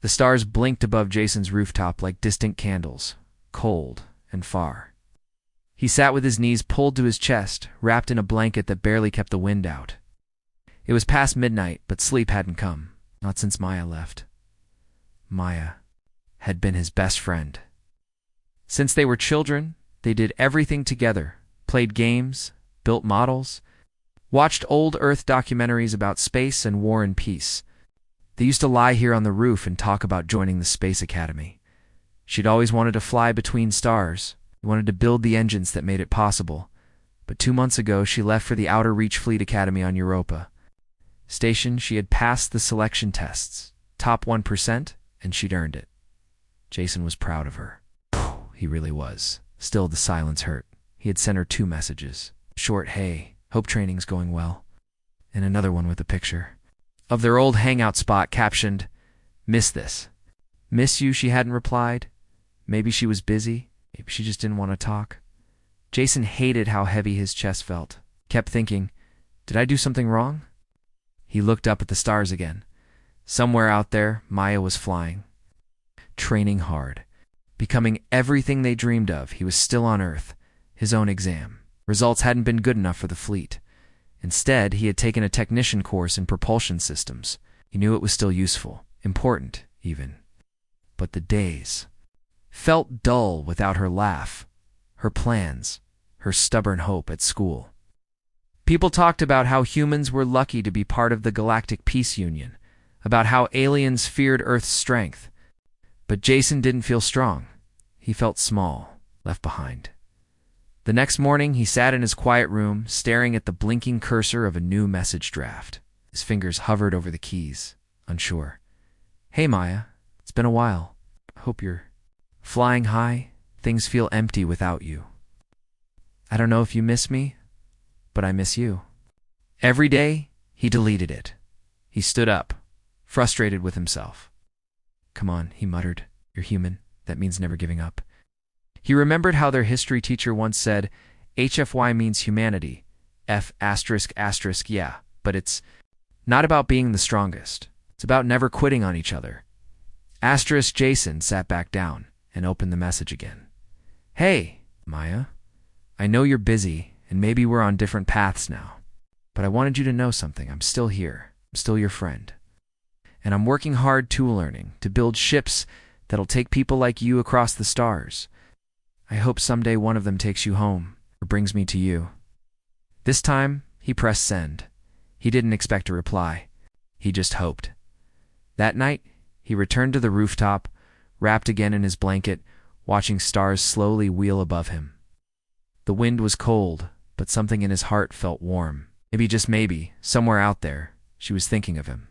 The stars blinked above Jason's rooftop like distant candles, cold and far. He sat with his knees pulled to his chest, wrapped in a blanket that barely kept the wind out. It was past midnight, but sleep hadn't come, not since Maya left. Maya had been his best friend. Since they were children, they did everything together, played games, built models, watched old Earth documentaries about space and war and peace. They used to lie here on the roof and talk about joining the Space Academy. She'd always wanted to fly between stars, wanted to build the engines that made it possible. But 2 months ago, she left for the Outer Reach Fleet Academy on Europa. Station, she had passed the selection tests, top 1%, and she'd earned it. Jason was proud of her. He really was. Still, the silence hurt. He had sent her 2 messages. Short, "Hey, hope training's going well," and another one with a picture of their old hangout spot captioned, "Miss this." "Miss you," she hadn't replied. Maybe she was busy. Maybe she just didn't want to talk. Jason hated how heavy his chest felt. Kept thinking, did I do something wrong? He looked up at the stars again. Somewhere out there, Maya was flying. Training hard. Becoming everything they dreamed of. He was still on Earth. His own exam. Results hadn't been good enough for the fleet. Instead, he had taken a technician course in propulsion systems. He knew it was still useful. Important, even. But the days felt dull without her laugh, her plans, her stubborn hope at school. People talked about how humans were lucky to be part of the Galactic Peace Union, about how aliens feared Earth's strength. But Jason didn't feel strong. He felt small, left behind. The next morning, he sat in his quiet room, staring at the blinking cursor of a new message draft. His fingers hovered over the keys, unsure. "Hey, Maya. It's been a while. Hope you're flying high. Things feel empty without you. I don't know if you miss me, but I miss you." Every day, he deleted it. He stood up, frustrated with himself. "Come on," he muttered. "You're human. That means never giving up." He remembered how their history teacher once said, HFY means humanity. F***, yeah, but it's not about being the strongest. It's about never quitting on each other. Jason sat back down and opened the message again. "Hey, Maya. I know you're busy, and maybe we're on different paths now. But I wanted you to know something. I'm still here. I'm still your friend. And I'm working hard tool learning to build ships that'll take people like you across the stars. I hope someday one of them takes you home, or brings me to you." This time, he pressed send. He didn't expect a reply. He just hoped. That night, he returned to the rooftop, wrapped again in his blanket, watching stars slowly wheel above him. The wind was cold, but something in his heart felt warm. Maybe, just maybe, somewhere out there, she was thinking of him.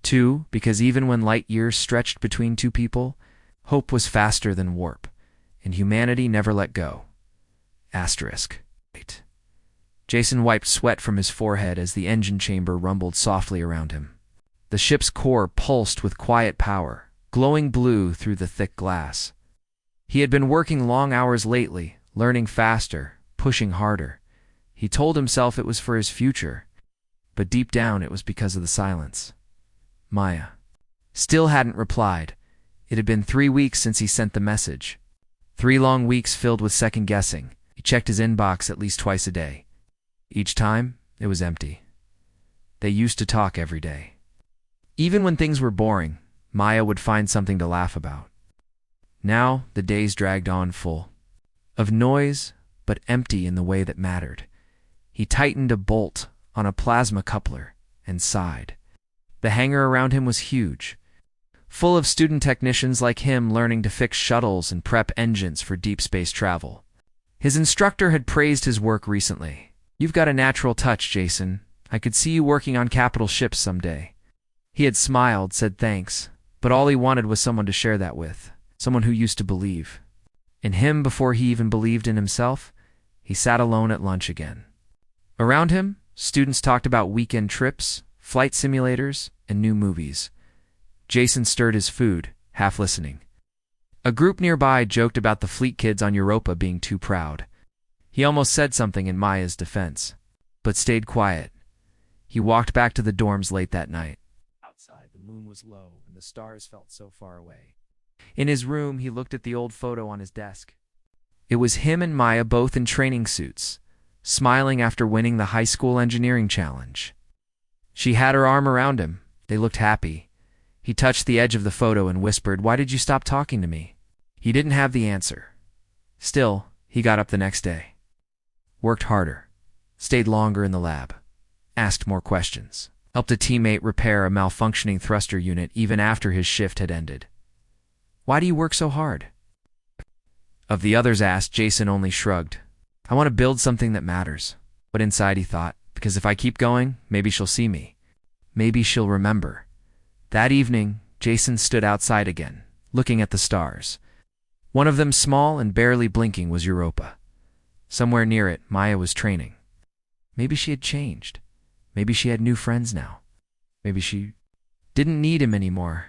2, because even when light years stretched between 2 people, hope was faster than warp, and humanity never let go. Wait. Jason wiped sweat from his forehead as the engine chamber rumbled softly around him. The ship's core pulsed with quiet power, glowing blue through the thick glass. He had been working long hours lately, learning faster, pushing harder. He told himself it was for his future, but deep down it was because of the silence. Maya still hadn't replied. It had been 3 weeks since he sent the message. 3 long weeks filled with second-guessing. He checked his inbox at least twice a day. Each time, it was empty. They used to talk every day. Even when things were boring, Maya would find something to laugh about. Now, the days dragged on full of noise, but empty in the way that mattered. He tightened a bolt on a plasma coupler and sighed. The hangar around him was huge, full of student technicians like him learning to fix shuttles and prep engines for deep space travel. His instructor had praised his work recently. "You've got a natural touch, Jason. I could see you working on capital ships someday." He had smiled, said thanks, but all he wanted was someone to share that with, someone who used to believe. In him before he even believed in himself. He sat alone at lunch again. Around him, students talked about weekend trips, flight simulators, and new movies. Jason stirred his food, half listening. A group nearby joked about the fleet kids on Europa being too proud. He almost said something in Maya's defense, but stayed quiet. He walked back to the dorms late that night. Outside, the moon was low, and and the stars felt so far away. In his room, he looked at the old photo on his desk. It was him and Maya both in training suits, smiling after winning the high school engineering challenge. She had her arm around him. They looked happy. He touched the edge of the photo and whispered, "Why did you stop talking to me?" He didn't have the answer. Still, he got up the next day. Worked harder. Stayed longer in the lab. Asked more questions. Helped a teammate repair a malfunctioning thruster unit even after his shift had ended. "Why do you work so hard?" Of the others asked, Jason only shrugged. "I want to build something that matters." But inside he thought, because if I keep going, maybe she'll see me. Maybe she'll remember. That evening, Jason stood outside again, looking at the stars. One of them, small and barely blinking, was Europa. Somewhere near it, Maya was training. Maybe she had changed. Maybe she had new friends now. Maybe she didn't need him anymore.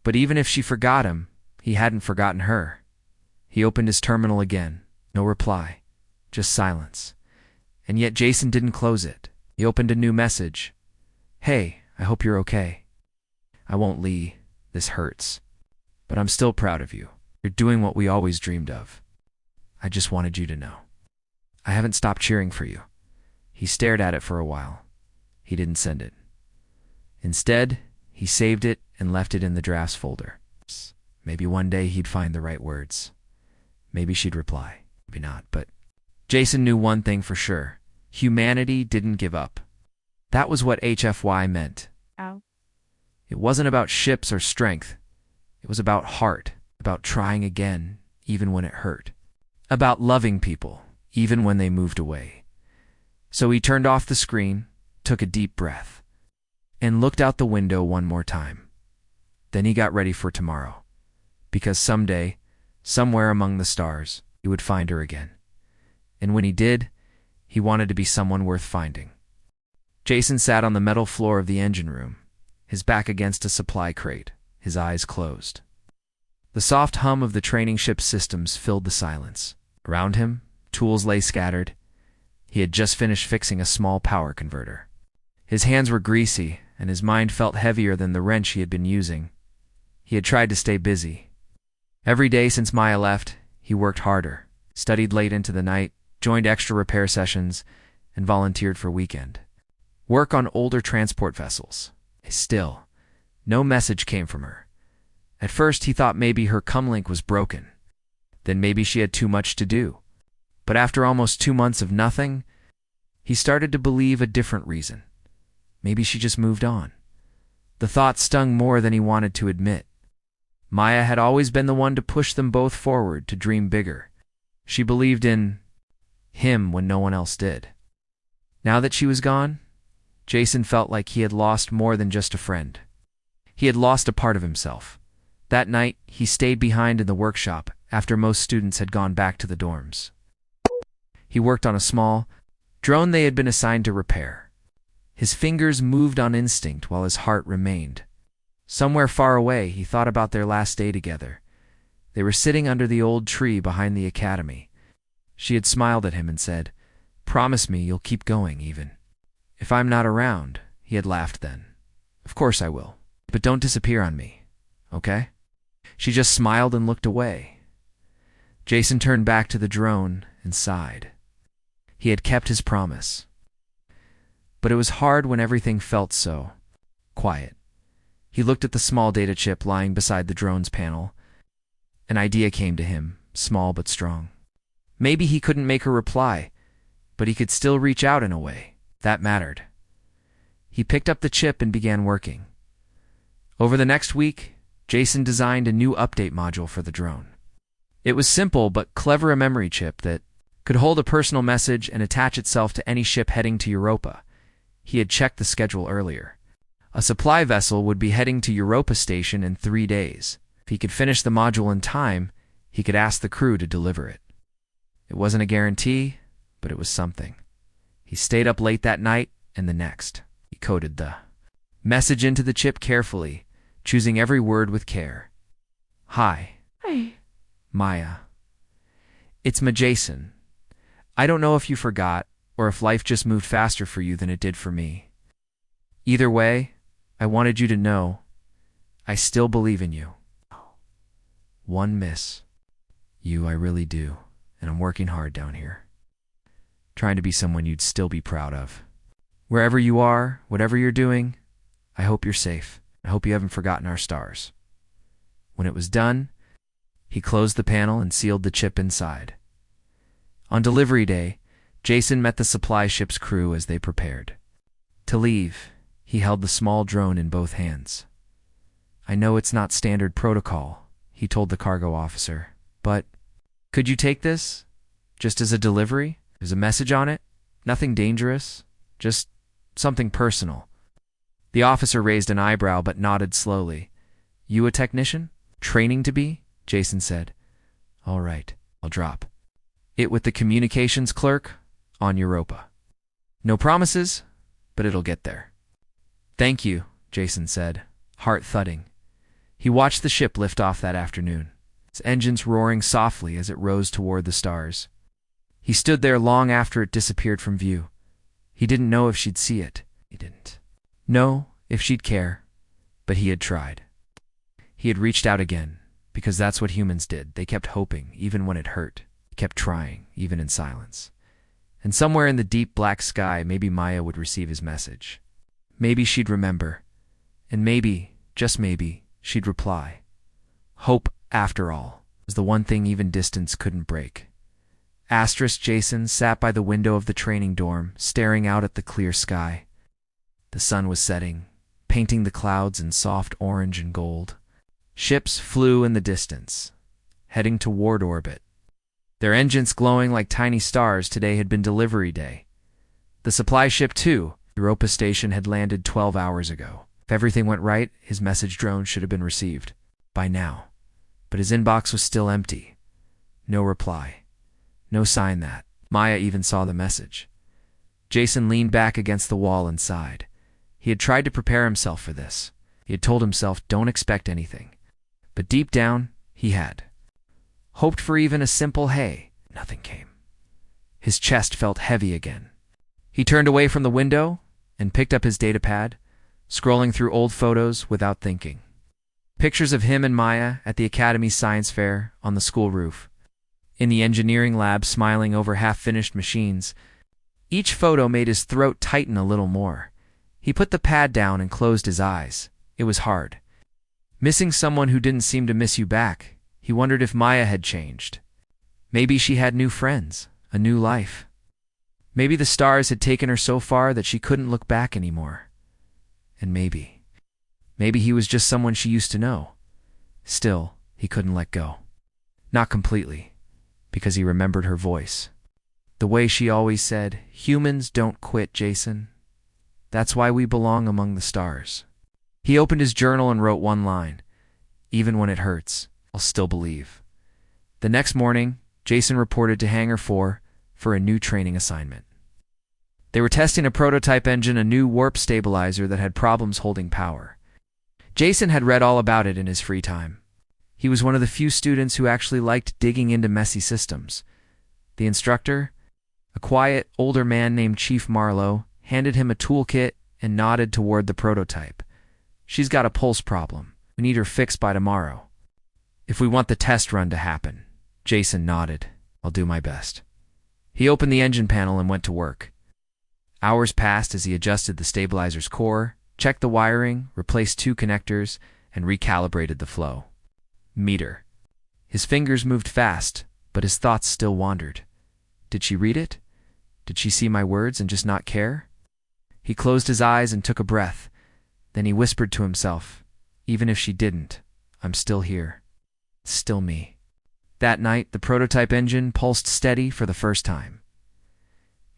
But even if she forgot him, he hadn't forgotten her. He opened his terminal again. No reply. Just silence. And yet Jason didn't close it. He opened a new message. "Hey, I hope you're okay. I won't lie. This hurts. But I'm still proud of you. You're doing what we always dreamed of. I just wanted you to know. I haven't stopped cheering for you." He stared at it for a while. He didn't send it. Instead, he saved it and left it in the drafts folder. Maybe one day he'd find the right words. Maybe she'd reply. Maybe not, but Jason knew one thing for sure. Humanity didn't give up. That was what HFY meant. Ow. It wasn't about ships or strength. It was about heart, about trying again, even when it hurt. About loving people, even when they moved away. So he turned off the screen, took a deep breath, and looked out the window one more time. Then he got ready for tomorrow. Because someday, somewhere among the stars, he would find her again. And when he did, he wanted to be someone worth finding. Jason sat on the metal floor of the engine room, his back against a supply crate, his eyes closed. The soft hum of the training ship's systems filled the silence. Around him, tools lay scattered. He had just finished fixing a small power converter. His hands were greasy, and his mind felt heavier than the wrench he had been using. He had tried to stay busy. Every day since Maya left, he worked harder, studied late into the night, joined extra repair sessions, and volunteered for weekend work on older transport vessels. Still, no message came from her. At first, he thought maybe her comlink was broken. Then maybe she had too much to do. But after almost 2 months of nothing, he started to believe a different reason. Maybe she just moved on. The thought stung more than he wanted to admit. Maya had always been the one to push them both forward, to dream bigger. She believed in him when no one else did. Now that she was gone, Jason felt like he had lost more than just a friend. He had lost a part of himself. That night, he stayed behind in the workshop after most students had gone back to the dorms. He worked on a small drone they had been assigned to repair. His fingers moved on instinct while his heart remained. Somewhere far away, he thought about their last day together. They were sitting under the old tree behind the academy. She had smiled at him and said, "Promise me you'll keep going even. If I'm not around," he had laughed then. "Of course I will. But don't disappear on me, okay?" She just smiled and looked away. Jason turned back to the drone and sighed. He had kept his promise. But it was hard when everything felt so quiet. He looked at the small data chip lying beside the drone's panel. An idea came to him, small but strong. Maybe he couldn't make her reply, but he could still reach out in a way. That mattered. He picked up the chip and began working. Over the next week, Jason designed a new update module for the drone. It was simple but clever, a memory chip that could hold a personal message and attach itself to any ship heading to Europa. He had checked the schedule earlier. A supply vessel would be heading to Europa Station in 3 days. If he could finish the module in time, he could ask the crew to deliver it. It wasn't a guarantee, but it was something. He stayed up late that night and the next. He coded the message into the chip carefully, choosing every word with care. "Hi. Hi. Maya. It's Jason. I don't know if you forgot or if life just moved faster for you than it did for me. Either way, I wanted you to know I still believe in you. One miss. I really do, and I'm working hard down here. Trying to be someone you'd still be proud of. Wherever you are, whatever you're doing, I hope you're safe. I hope you haven't forgotten our stars. When it was done, he closed the panel and sealed the chip inside. On delivery day, Jason met the supply ship's crew as they prepared. To leave, he held the small drone in both hands. I know it's not standard protocol, he told the cargo officer, but could you take this? Just as a delivery? There's a message on it? Nothing dangerous? Just something personal. The officer raised an eyebrow but nodded slowly. You a technician? Training to be? Jason said. All right, I'll drop it with the communications clerk on Europa. No promises, but it'll get there. Thank you, Jason said, heart thudding. He watched the ship lift off that afternoon, its engines roaring softly as it rose toward the stars. He stood there long after it disappeared from view. He didn't know if she'd see it. He didn't know if she'd care, but he had tried. He had reached out again, because that's what humans did. They kept hoping, even when it hurt. They kept trying, even in silence. And somewhere in the deep black sky, maybe Maya would receive his message. Maybe she'd remember. And maybe, just maybe, she'd reply. Hope, after all, was the one thing even distance couldn't break. Jason sat by the window of the training dorm, staring out at the clear sky. The sun was setting, painting the clouds in soft orange and gold. Ships flew in the distance, heading toward orbit. Their engines glowing like tiny stars. Today had been delivery day. The supply ship, too, Europa Station, had landed 12 hours ago. If everything went right, his message drone should have been received by now. But his inbox was still empty. No reply. No sign that Maya even saw the message. Jason leaned back against the wall and sighed. He had tried to prepare himself for this. He had told himself, don't expect anything. But deep down, he had. Hoped for even a simple hey. Nothing came. His chest felt heavy again. He turned away from the window and picked up his datapad, scrolling through old photos without thinking. Pictures of him and Maya at the Academy Science Fair on the school roof. In the engineering lab, smiling over half-finished machines. Each photo made his throat tighten a little more. He put the pad down and closed his eyes. It was hard. Missing someone who didn't seem to miss you back. He wondered if Maya had changed. Maybe she had new friends, a new life. Maybe the stars had taken her so far that she couldn't look back anymore. And maybe he was just someone she used to know. Still, he couldn't let go. Not completely, because he remembered her voice. The way she always said, humans don't quit, Jason. That's why we belong among the stars. He opened his journal and wrote one line. Even when it hurts, I'll still believe. The next morning, Jason reported to Hangar 4 for a new training assignment. They were testing a prototype engine, a new warp stabilizer that had problems holding power. Jason had read all about it in his free time. He was one of the few students who actually liked digging into messy systems. The instructor, a quiet, older man named Chief Marlowe, handed him a toolkit and nodded toward the prototype. She's got a pulse problem. We need her fixed by tomorrow. If we want the test run to happen. Jason nodded. I'll do my best. He opened the engine panel and went to work. Hours passed as he adjusted the stabilizer's core, checked the wiring, replaced 2 connectors, and recalibrated the flow. Meter. His fingers moved fast, but his thoughts still wandered. Did she read it? Did she see my words and just not care? He closed his eyes and took a breath. Then he whispered to himself, even if she didn't, I'm still here. It's still me. That night, the prototype engine pulsed steady for the first time.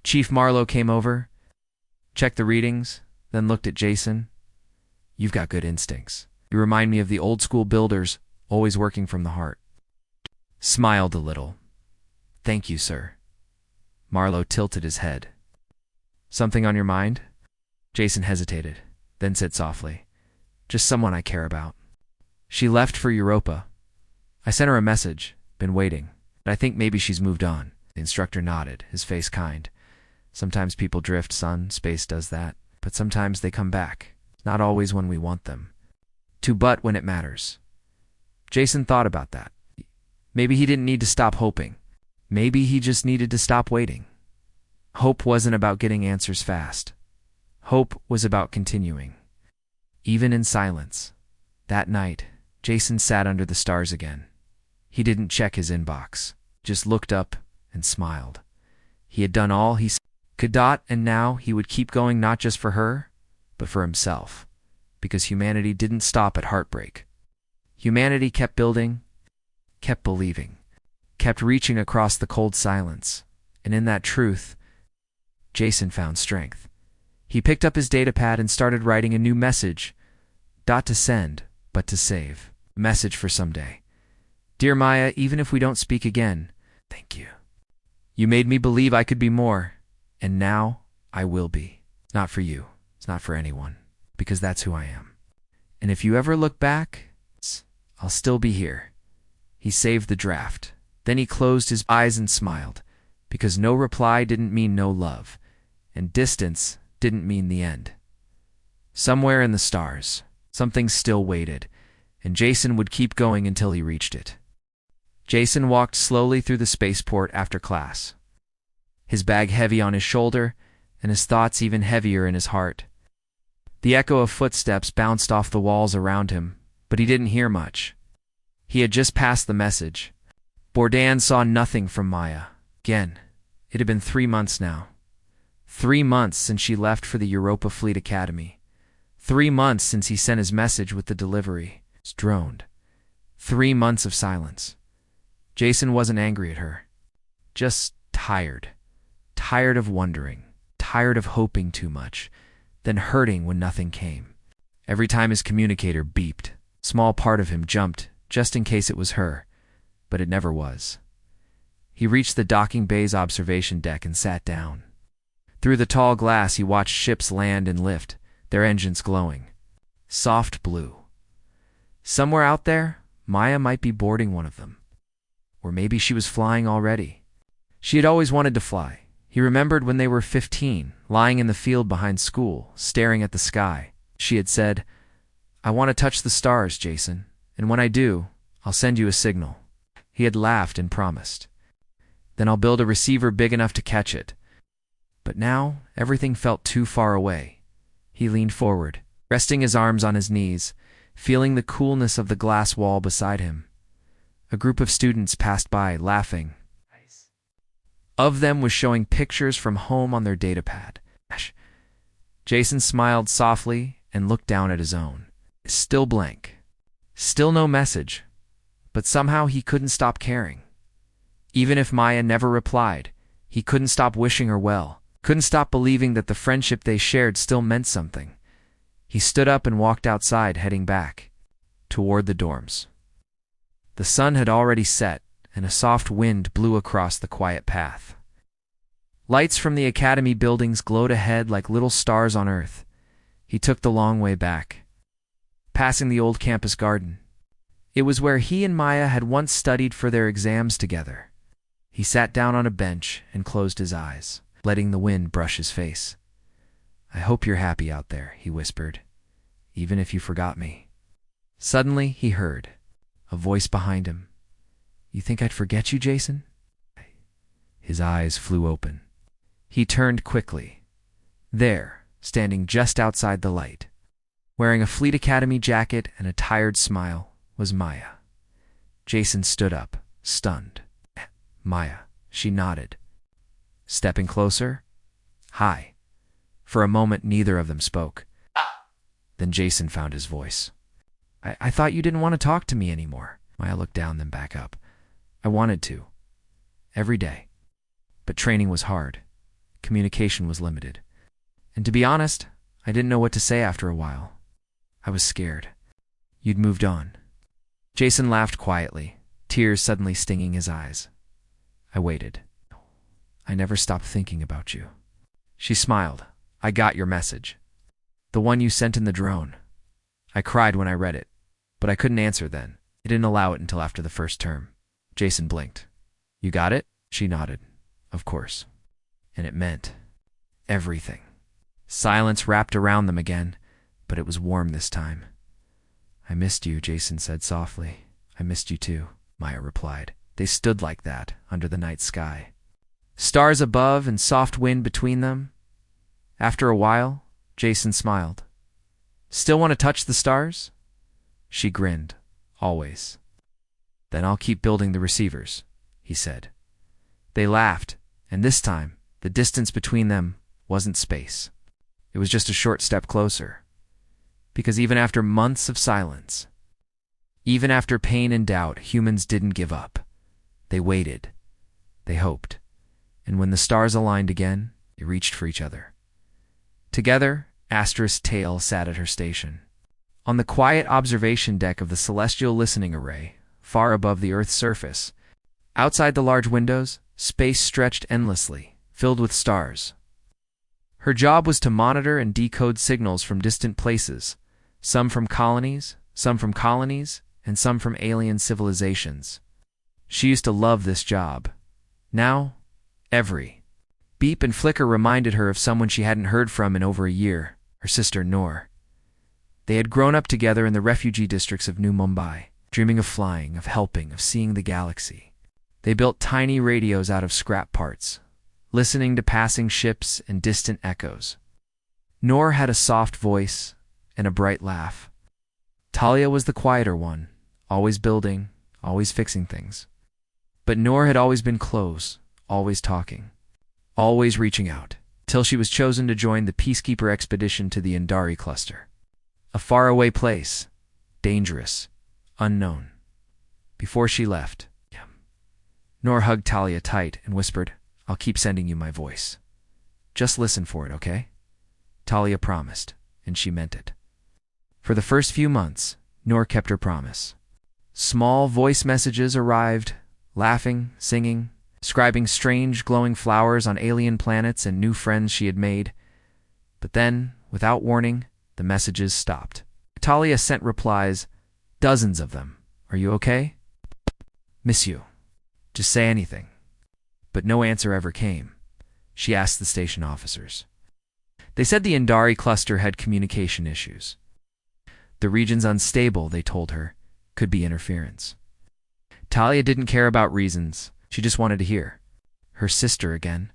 Chief Marlowe came over, checked the readings, then looked at Jason. You've got good instincts. You remind me of the old school builders, always working from the heart. Smiled a little. Thank you, sir. Marlowe tilted his head. Something on your mind? Jason hesitated, then said softly, just someone I care about. She left for Europa. I sent her a message, been waiting, but I think maybe she's moved on. The instructor nodded, his face kind. Sometimes people drift, son, space does that, but sometimes they come back. Not always when we want them. to butt when it matters. Jason thought about that. Maybe he didn't need to stop hoping. Maybe he just needed to stop waiting. Hope wasn't about getting answers fast. Hope was about continuing. Even in silence. That night, Jason sat under the stars again. He didn't check his inbox, just looked up and smiled. He had done all he could, and now he would keep going, not just for her, but for himself, because humanity didn't stop at heartbreak. Humanity kept building, kept believing, kept reaching across the cold silence, and in that truth, Jason found strength. He picked up his datapad and started writing a new message, not to send, but to save. A message for someday. Dear Maya, even if we don't speak again, thank you. You made me believe I could be more, and now I will be. Not for you, it's not for anyone, because that's who I am. And if you ever look back, I'll still be here. He saved the draft. Then he closed his eyes and smiled, because no reply didn't mean no love, and distance didn't mean the end. Somewhere in the stars, something still waited, and Jason would keep going until he reached it. Jason walked slowly through the spaceport after class, his bag heavy on his shoulder and his thoughts even heavier in his heart. The echo of footsteps bounced off the walls around him, but he didn't hear much. He had just passed the message. Bourdain saw nothing from Maya. Again, it had been 3 months now. 3 months since she left for the Europa Fleet Academy. 3 months since he sent his message with the delivery. It droned. 3 months of silence. Jason wasn't angry at her. Just tired. Tired of wondering. Tired of hoping too much. Then hurting when nothing came. Every time his communicator beeped, a small part of him jumped, just in case it was her. But it never was. He reached the docking bay's observation deck and sat down. Through the tall glass he watched ships land and lift, their engines glowing. Soft blue. Somewhere out there, Maya might be boarding one of them. Or maybe she was flying already. She had always wanted to fly. He remembered when they were 15, lying in the field behind school, staring at the sky. She had said, "I want to touch the stars, Jason, and when I do, I'll send you a signal." He had laughed and promised. "Then I'll build a receiver big enough to catch it." But now, everything felt too far away. He leaned forward, resting his arms on his knees, feeling the coolness of the glass wall beside him. A group of students passed by, laughing. Of them was showing pictures from home on their datapad. Jason smiled softly and looked down at his own. Still blank. Still no message. But somehow he couldn't stop caring. Even if Maya never replied, he couldn't stop wishing her well. Couldn't stop believing that the friendship they shared still meant something. He stood up and walked outside, heading back, toward the dorms. The sun had already set, and a soft wind blew across the quiet path. Lights from the academy buildings glowed ahead like little stars on Earth. He took the long way back, passing the old campus garden. It was where he and Maya had once studied for their exams together. He sat down on a bench and closed his eyes, letting the wind brush his face. "I hope you're happy out there," he whispered, "even if you forgot me." Suddenly, he heard a voice behind him. "You think I'd forget you, Jason?" His eyes flew open. He turned quickly. There, standing just outside the light, wearing a Fleet Academy jacket and a tired smile, was Maya. Jason stood up, stunned. "Maya," she nodded. Stepping closer, "Hi." For a moment, neither of them spoke. Then Jason found his voice. I thought you didn't want to talk to me anymore." Maya looked down, then back up. "I wanted to. Every day. But training was hard. Communication was limited. And to be honest, I didn't know what to say after a while. I was scared. You'd moved on." Jason laughed quietly, tears suddenly stinging his eyes. "I waited. I never stopped thinking about you." She smiled. "I got your message. The one you sent in the drone. I cried when I read it, but I couldn't answer then. It didn't allow it until after the first term." Jason blinked. "You got it?" She nodded. "Of course." And it meant everything. Silence wrapped around them again, but it was warm this time. I missed you, Jason said softly. I missed you too, Maya replied. They stood like that, under the night sky. Stars above and soft wind between them. After a while, Jason smiled. Still want to touch the stars? She grinned. Always. Then I'll keep building the receivers, he said. They laughed, and this time, the distance between them wasn't space. It was just a short step closer. Because even after months of silence, even after pain and doubt, humans didn't give up. They waited. They hoped. And when the stars aligned again, they reached for each other. Together, Asterisk Tail sat at her station. On the quiet observation deck of the celestial listening array, far above the Earth's surface, outside the large windows, space stretched endlessly, filled with stars. Her job was to monitor and decode signals from distant places, some from colonies, and some from alien civilizations. She used to love this job. Now, every beep and flicker reminded her of someone she hadn't heard from in over a year, her sister Noor. They had grown up together in the refugee districts of New Mumbai, dreaming of flying, of helping, of seeing the galaxy. They built tiny radios out of scrap parts, listening to passing ships and distant echoes. Noor had a soft voice and a bright laugh. Talia was the quieter one, always building, always fixing things. But Noor had always been close, always talking, always reaching out, till she was chosen to join the peacekeeper expedition to the Indari cluster. A faraway place, dangerous, unknown. Before she left, Noor hugged Talia tight and whispered, I'll keep sending you my voice. Just listen for it, okay? Talia promised, and she meant it. For the first few months, Noor kept her promise. Small voice messages arrived, laughing, singing, describing strange glowing flowers on alien planets and new friends she had made. But then, without warning, the messages stopped. Talia sent replies, dozens of them. Are you okay? Miss you. Just say anything. But no answer ever came. She asked the station officers. They said the Indari cluster had communication issues. The region's unstable, they told her. Could be interference. Talia didn't care about reasons. She just wanted to hear. Her sister again.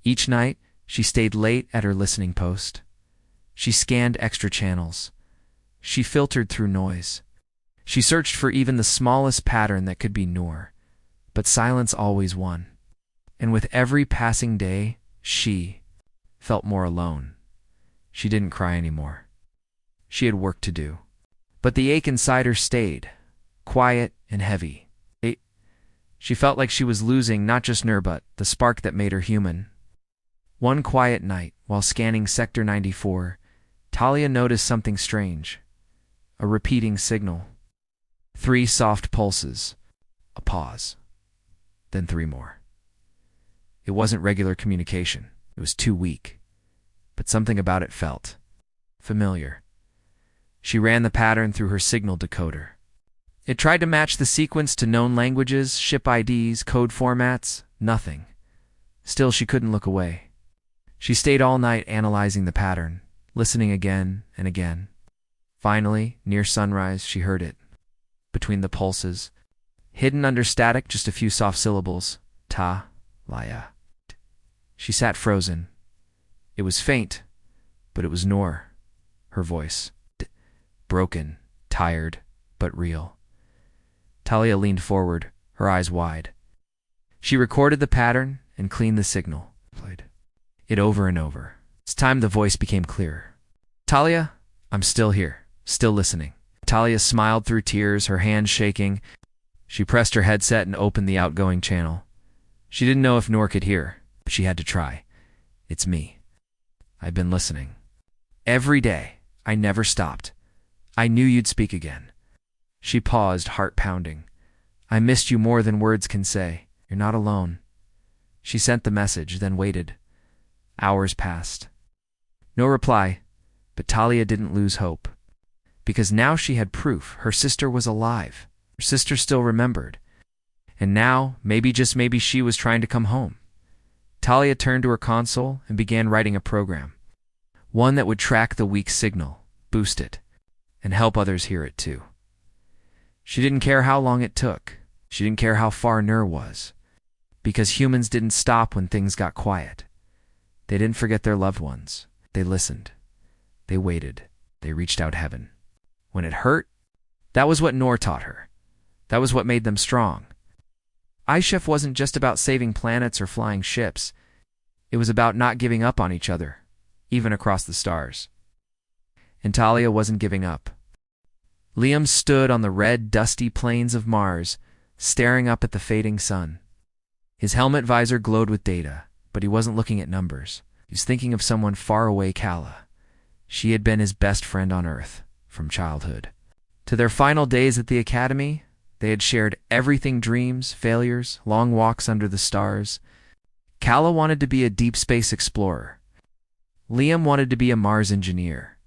Each night, she stayed late at her listening post. She scanned extra channels. She filtered through noise. She searched for even the smallest pattern that could be Noor. But silence always won. And with every passing day, she felt more alone. She didn't cry anymore. She had work to do. But the ache inside her stayed, quiet and heavy. She felt like she was losing not just Noor but the spark that made her human. One quiet night, while scanning Sector 94, Talia noticed something strange. A repeating signal. 3 soft pulses. A pause. Then 3 more. It wasn't regular communication. It was too weak. But something about it felt familiar. She ran the pattern through her signal decoder. It tried to match the sequence to known languages, ship IDs, code formats. Nothing. Still, she couldn't look away. She stayed all night analyzing the pattern, listening again and again. Finally, near sunrise, she heard it. Between the pulses, hidden under static, just a few soft syllables. Ta, laya. She sat frozen. It was faint, but it was Noor. Her voice. Broken, tired, but real. Talia leaned forward, her eyes wide. She recorded the pattern and cleaned the signal. Played it over and over. It's time the voice became clearer. Talia, I'm still here, still listening. Talia smiled through tears, her hands shaking. She pressed her headset and opened the outgoing channel. She didn't know if Noor could hear, but she had to try. It's me. I've been listening. Every day. I never stopped. I knew you'd speak again. She paused, heart pounding. I missed you more than words can say. You're not alone. She sent the message, then waited. Hours passed. No reply, but Talia didn't lose hope. Because now she had proof her sister was alive. Her sister still remembered. And now, maybe just maybe she was trying to come home. Talia turned to her console and began writing a program. One that would track the weak signal, boost it, and help others hear it too. She didn't care how long it took. She didn't care how far Nur was, because humans didn't stop when things got quiet. They didn't forget their loved ones. They listened. They waited. They reached out heaven. When it hurt, that was what Nur taught her. That was what made them strong. HFY wasn't just about saving planets or flying ships. It was about not giving up on each other, even across the stars. And Talia wasn't giving up. Liam stood on the red, dusty plains of Mars, staring up at the fading sun. His helmet visor glowed with data, but he wasn't looking at numbers. He was thinking of someone far away, Kala. She had been his best friend on Earth, from childhood. To their final days at the academy, they had shared everything: dreams, failures, long walks under the stars. Kala wanted to be a deep space explorer. Liam wanted to be a Mars engineer.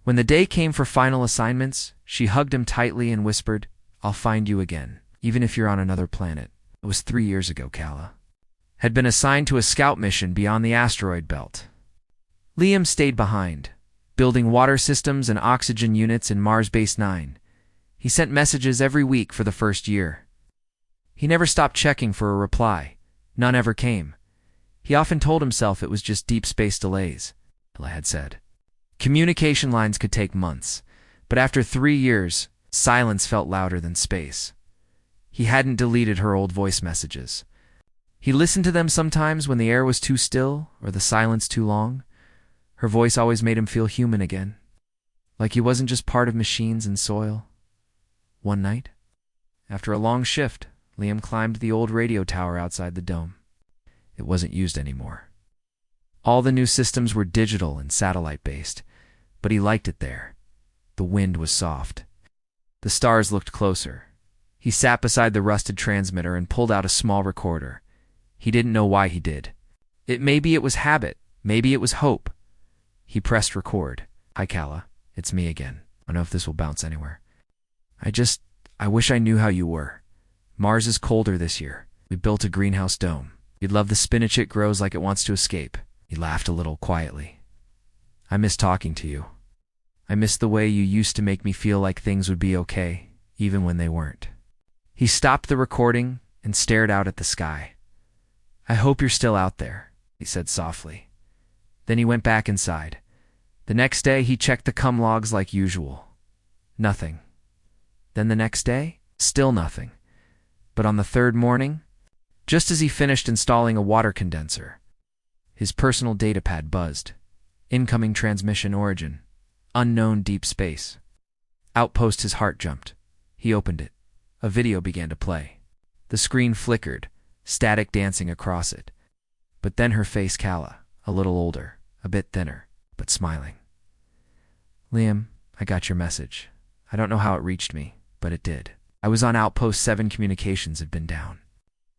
When the day came for final assignments, she hugged him tightly and whispered, "I'll find you again, even if you're on another planet." It was 3 years ago. Kala had been assigned to a scout mission beyond the asteroid belt. Liam stayed behind, building water systems and oxygen units in Mars Base 9. He sent messages every week for the first year. He never stopped checking for a reply. None ever came. He often told himself it was just deep space delays, Kala had said. Communication lines could take months, but after 3 years, silence felt louder than space. He hadn't deleted her old voice messages. He listened to them sometimes when the air was too still or the silence too long. Her voice always made him feel human again, like he wasn't just part of machines and soil. One night, after a long shift, Liam climbed the old radio tower outside the dome. It wasn't used anymore. All the new systems were digital and satellite-based, but he liked it there. The wind was soft. The stars looked closer. He sat beside the rusted transmitter and pulled out a small recorder. He didn't know why he did. Maybe it was habit. Maybe it was hope. He pressed record. "Hi, Kala. It's me again. I don't know if this will bounce anywhere. I wish I knew how you were. Mars is colder this year. We built a greenhouse dome. You'd love the spinach. It grows like it wants to escape." He laughed a little quietly. "I miss talking to you. I miss the way you used to make me feel like things would be okay, even when they weren't." He stopped the recording and stared out at the sky. "I hope you're still out there," he said softly. Then he went back inside. The next day, he checked the cum logs like usual. Nothing. Then the next day, still nothing. But on the third morning, just as he finished installing a water condenser, his personal data pad buzzed. Incoming transmission origin. Unknown deep space. Outpost. His heart jumped. He opened it. A video began to play. The screen flickered, static dancing across it. But then her face, Kala, a little older, a bit thinner, but smiling. "Liam, I got your message. I don't know how it reached me, but it did. I was on Outpost 7. Communications had been down.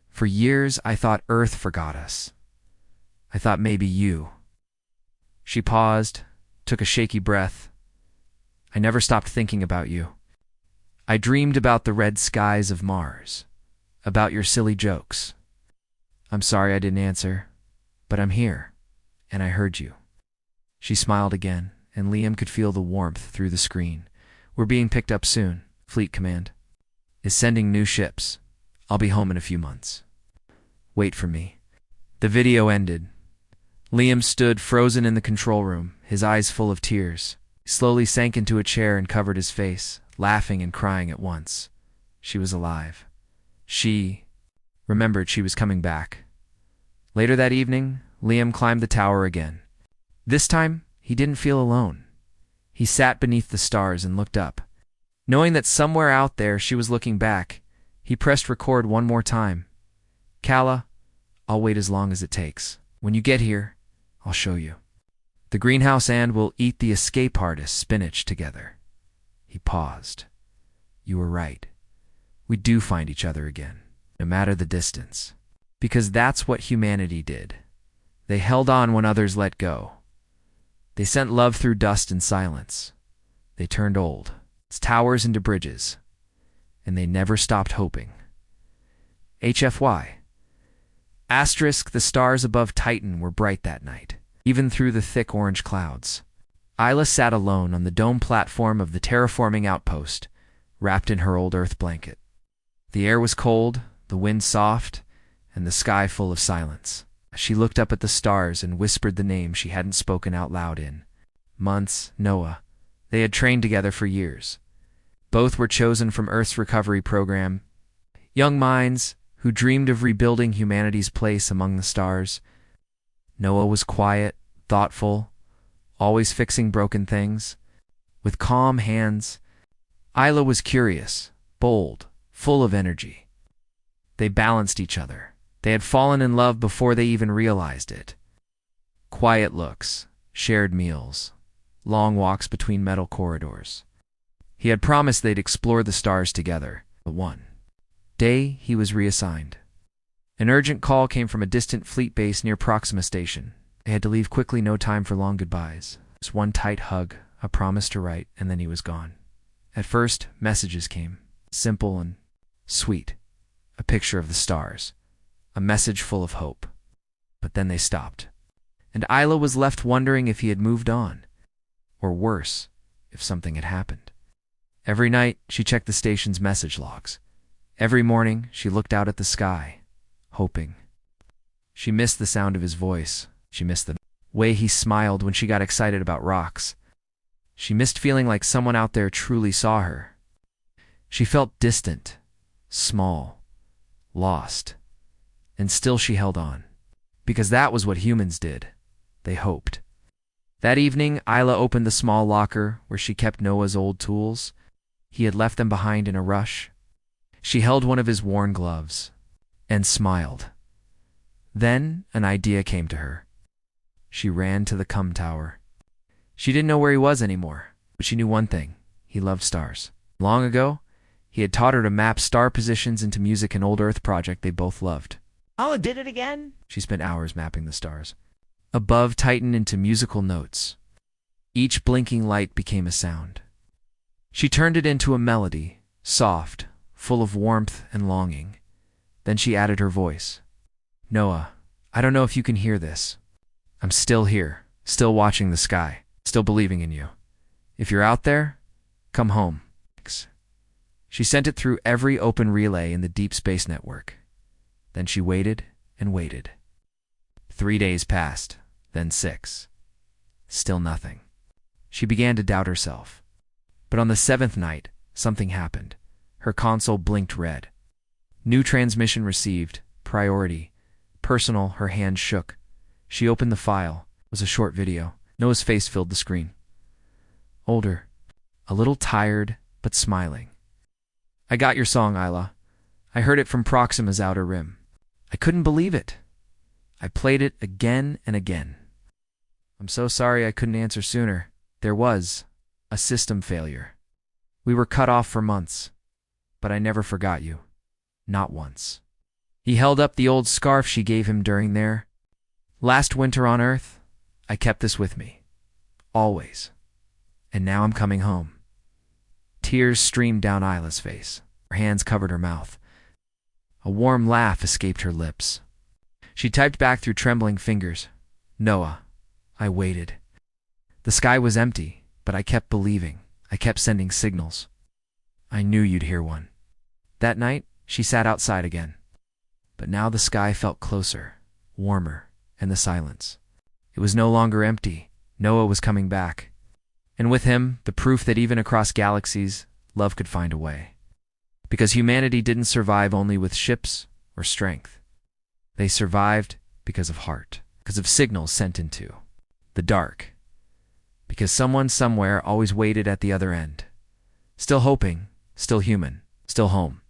For years, I thought Earth forgot us. I thought maybe you." She paused, took a shaky breath. "I never stopped thinking about you. I dreamed about the red skies of Mars, about your silly jokes. I'm sorry I didn't answer, but I'm here, and I heard you." She smiled again, and Liam could feel the warmth through the screen. "We're being picked up soon. Fleet Command is sending new ships. I'll be home in a few months. Wait for me." The video ended. Liam stood frozen in the control room, his eyes full of tears. He slowly sank into a chair and covered his face, laughing and crying at once. She was alive. She remembered she was coming back. Later that evening, Liam climbed the tower again. This time, he didn't feel alone. He sat beneath the stars and looked up. Knowing that somewhere out there she was looking back, he pressed record one more time. "Kala, I'll wait as long as it takes. When you get here, I'll show you. The greenhouse and we'll eat the escape artist spinach together." He paused. "You were right. We do find each other again, no matter the distance. Because that's what humanity did. They held on when others let go. They sent love through dust and silence. They turned old towers into bridges. And they never stopped hoping." HFY. Asterisk. The stars above Titan were bright that night, even through the thick orange clouds. Isla sat alone on the dome platform of the terraforming outpost, wrapped in her old earth blanket. The air was cold, the wind soft, and the sky full of silence. She looked up at the stars and whispered the name she hadn't spoken out loud in months. Noah. They had trained together for years. Both were chosen from Earth's recovery program, young minds who dreamed of rebuilding humanity's place among the stars. Noah was quiet, thoughtful, always fixing broken things. With calm hands, Isla was curious, bold, full of energy. They balanced each other. They had fallen in love before they even realized it. Quiet looks, shared meals, long walks between metal corridors. He had promised they'd explore the stars together, but one day he was reassigned. An urgent call came from a distant fleet base near Proxima Station. They had to leave quickly, no time for long goodbyes. Just one tight hug, a promise to write, and then he was gone. At first, messages came, simple and sweet. A picture of the stars, a message full of hope. But then they stopped, and Isla was left wondering if he had moved on, or worse, if something had happened. Every night, she checked the station's message logs. Every morning, she looked out at the sky, hoping. She missed the sound of his voice. She missed the way he smiled when she got excited about rocks. She missed feeling like someone out there truly saw her. She felt distant, small, lost. And still she held on. Because that was what humans did. They hoped. That evening, Isla opened the small locker where she kept Noah's old tools. He had left them behind in a rush. She held one of his worn gloves and smiled. Then an idea came to her. She ran to the cum tower. She didn't know where he was anymore, but she knew one thing. He loved stars. Long ago, he had taught her to map star positions into music, an old Earth project they both loved. Oh, did it again? She spent hours mapping the stars. Above tightened into musical notes. Each blinking light became a sound. She turned it into a melody, soft, full of warmth and longing. Then she added her voice. Noah, I don't know if you can hear this. I'm still here, still watching the sky, still believing in you. If you're out there, come home. She sent it through every open relay in the deep space network. Then she waited and waited. 3 days passed, then 6. Still nothing. She began to doubt herself. But on the 7th night, something happened. Her console blinked red. New transmission received. Priority. Personal. Her hand shook. She opened the file. It was a short video. Noah's face filled the screen. Older. A little tired, but smiling. I got your song, Isla. I heard it from Proxima's outer rim. I couldn't believe it. I played it again and again. I'm so sorry I couldn't answer sooner. There was a system failure. We were cut off for months, but I never forgot you. Not once. He held up the old scarf she gave him during their last winter on Earth. I kept this with me. Always. And now I'm coming home. Tears streamed down Isla's face. Her hands covered her mouth. A warm laugh escaped her lips. She typed back through trembling fingers. Noah, I waited. The sky was empty, but I kept believing. I kept sending signals. I knew you'd hear one. That night, she sat outside again. But now the sky felt closer, warmer, and the silence. It was no longer empty. Noah was coming back. And with him, the proof that even across galaxies, love could find a way. Because humanity didn't survive only with ships or strength. They survived because of heart, because of signals sent into the dark. Because someone somewhere always waited at the other end. Still hoping, still human, still home.